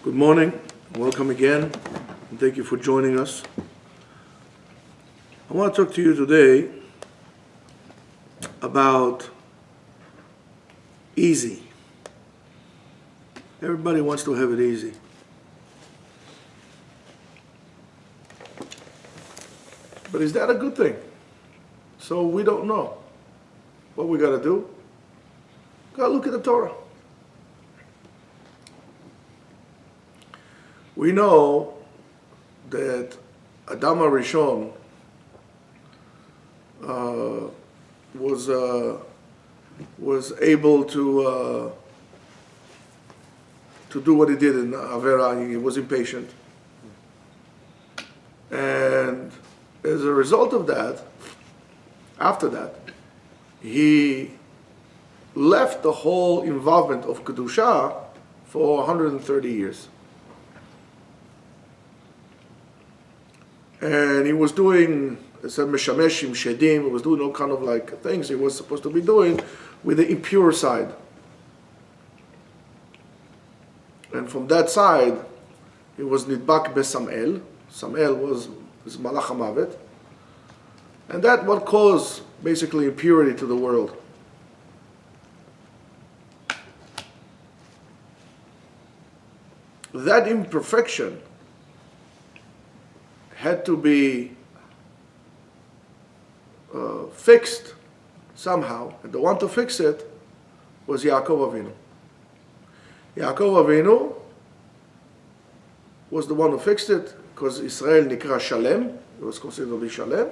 Good morning, welcome again, and thank you for joining us. I want to talk to you today about easy. Everybody wants to have it easy. But is that a good thing? So we don't know. What we got to do? Got to look at the Torah. We know that Adam HaRishon was able to do what he did in Avera. He was impatient, and as a result of that, after that, he left the whole involvement of Kedusha for 130 years. And he was doing, it said, Meshameshim, Shedim, he was doing all kind of like things he was supposed to be doing with the impure side. And from that side, he was Nidbak Besam'el. Sam'el was Malach HaMavet. And that what caused basically impurity to the world. That imperfection had to be fixed somehow, and the one to fix it was Yaakov Avinu. Yaakov Avinu was the one who fixed it, because Israel Nikra Shalem, it was considered to be Shalem,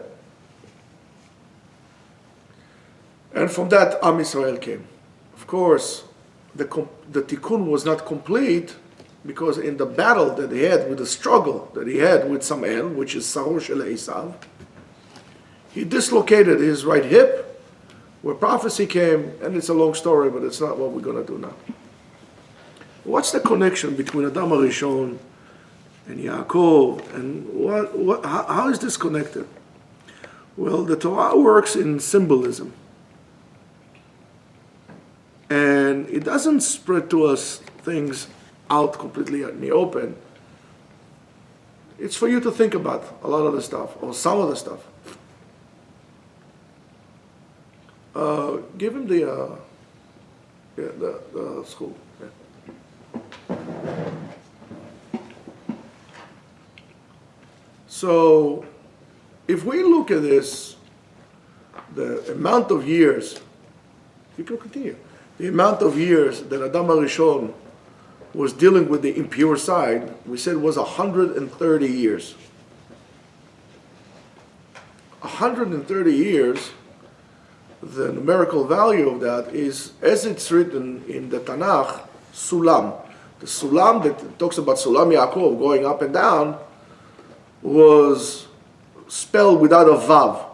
and from that Am Israel came. Of course, the tikkun was not complete, because in the battle that he had, with the struggle that he had with Sam'el, which is Saror Shel Esav, he dislocated his right hip, where prophecy came, and it's a long story, but it's not what we're going to do now. What's the connection between Adam HaRishon and Yaakov, and how is this connected? Well, the Torah works in symbolism, and it doesn't spread to us things out completely in the open. It's for you to think about a lot of the stuff, or some of the stuff. Give him the school. Yeah. So, if we look at this, the amount of years, you can continue, the amount of years that Adam HaRishon was dealing with the impure side, we said was 130 years. 130 years, the numerical value of that is, as it's written in the Tanakh, Sulam. The Sulam that talks about Sulam Yaakov going up and down was spelled without a Vav.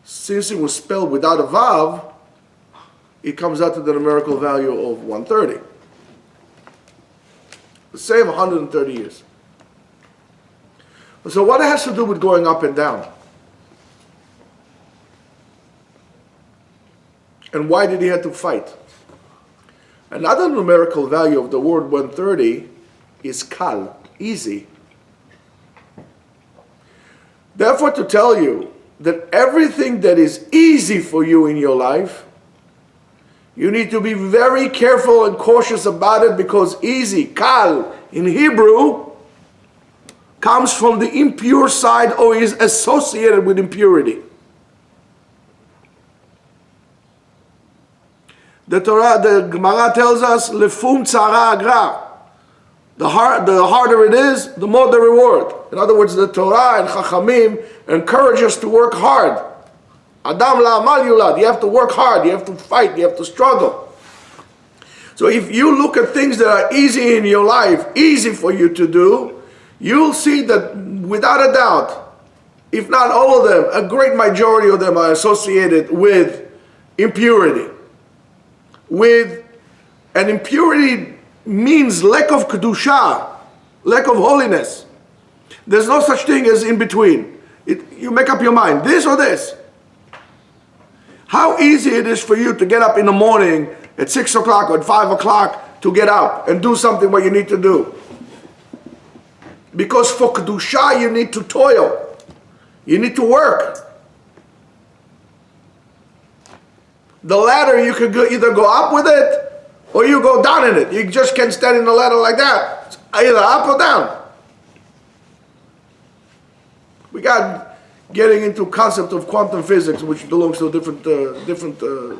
Since it was spelled without a Vav, it comes out to the numerical value of 130. The same 130 years. So what it has to do with going up and down? And why did he have to fight? Another numerical value of the word 130 is kal, easy. Therefore, to tell you that everything that is easy for you in your life, you need to be very careful and cautious about it, because easy, kal, in Hebrew, comes from the impure side or is associated with impurity. The Torah, the Gemara tells us, lefum tzara agra. The harder it is, the more the reward. In other words, the Torah and Chachamim encourage us to work hard. Adam la'amal yulad. You have to work hard. You have to fight. You have to struggle. So if you look at things that are easy in your life, easy for you to do, you'll see that without a doubt, if not all of them, a great majority of them are associated with impurity. And impurity means lack of kedusha, lack of holiness. There's no such thing as in between. You make up your mind, this or this. How easy it is for you to get up in the morning at 6 o'clock or at 5 o'clock to get up and do something what you need to do. Because for Kedusha you need to toil. You need to work. The ladder, you could either go up with it or you go down in it. You just can't stand in the ladder like that. It's either up or down. We got getting into concept of quantum physics, which belongs to a different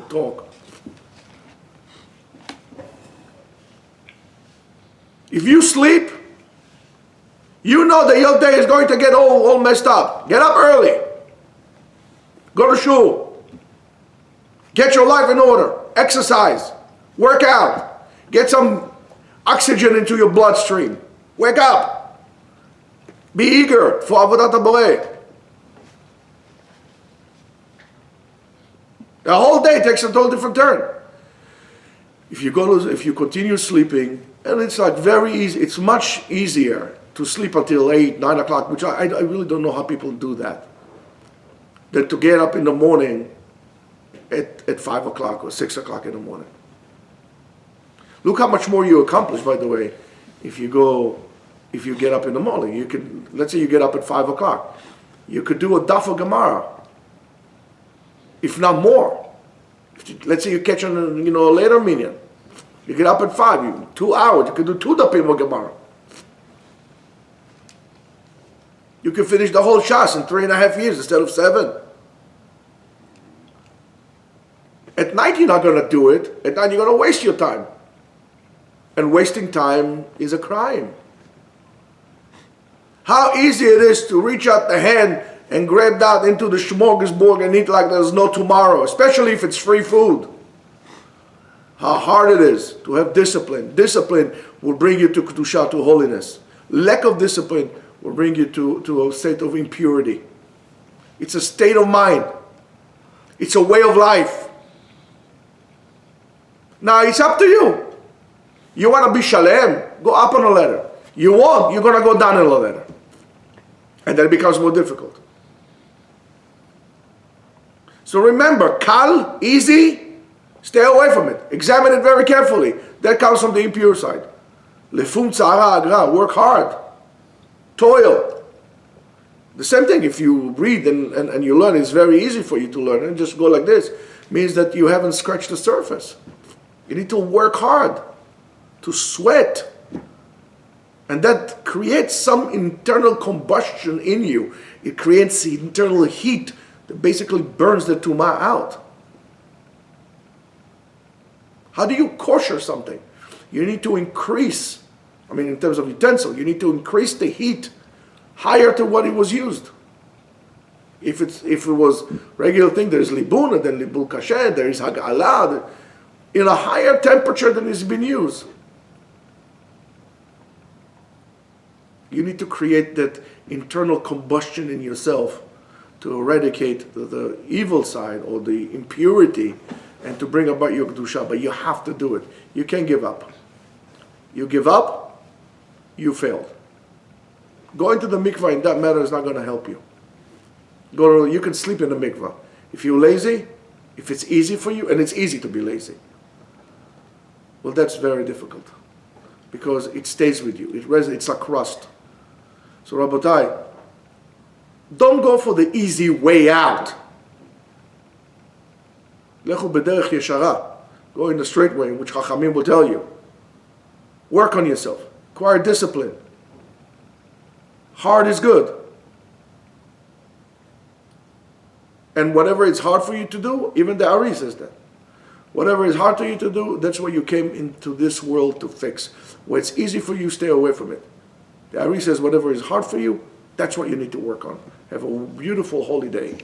talk. If you sleep, you know that your day is going to get all messed up. Get up early. Go to shul. Get your life in order. Exercise. Work out. Get some oxygen into your bloodstream. Wake up. Be eager for Avodat HaBoreh. The whole day takes a totally different turn. If you continue sleeping, and it's like very easy, it's much easier to sleep until 8, 9 o'clock, which I really don't know how people do that, than to get up in the morning at 5 o'clock or 6 o'clock in the morning. Look how much more you accomplish, by the way, if you get up in the morning. Let's say you get up at 5 o'clock. You could do a daf of Gemara, if not more. Let's say you catch on a later minyan. You get up at 5, 2 hours, you can do 2 dafim of Gemara. You can finish the whole Shas in 3.5 years instead of 7. At night you're not going to do it. At night you're going to waste your time. And wasting time is a crime. How easy it is to reach out the hand and grab that into the smorgasbord and eat like there's no tomorrow, especially if it's free food. How hard it is to have discipline. Discipline will bring you to Kedusha, to holiness. Lack of discipline will bring you to a state of impurity. It's a state of mind. It's a way of life. Now it's up to you. You want to be shalem? Go up on a ladder. You won't, you're going to go down on a ladder. And then it becomes more difficult. So remember, kal, easy, stay away from it. Examine it very carefully. That comes from the impure side. Lefum tzara agra, work hard. Toil. The same thing, if you read and you learn, it's very easy for you to learn and just go like this. Means that you haven't scratched the surface. You need to work hard, to sweat. And that creates some internal combustion in you. It creates the internal heat that basically burns the tumah out. How do you kosher something? You need to increase, in terms of utensil, you need to increase the heat higher to what it was used. If it was regular thing, there's libun, and then libul kasher, there is hag'ala, in a higher temperature than it's been used. You need to create that internal combustion in yourself to eradicate the evil side or the impurity and to bring about your Kedusha. But you have to do it. You can't give up. You give up, you failed. Going to the mikvah in that matter is not going to help you. You can sleep in the mikvah. If you're lazy, if it's easy for you, and it's easy to be lazy, well, that's very difficult because it stays with you. It's like rust. So, Rabotai, don't go for the easy way out. Lechu b'derech yeshara. Go in the straight way, which Chachamim will tell you. Work on yourself. Acquire discipline. Hard is good. And whatever is hard for you to do, even the Ari says that. Whatever is hard for you to do, that's what you came into this world to fix. Where it's easy for you, stay away from it. The Ari says whatever is hard for you, that's what you need to work on. Have a beautiful holy day.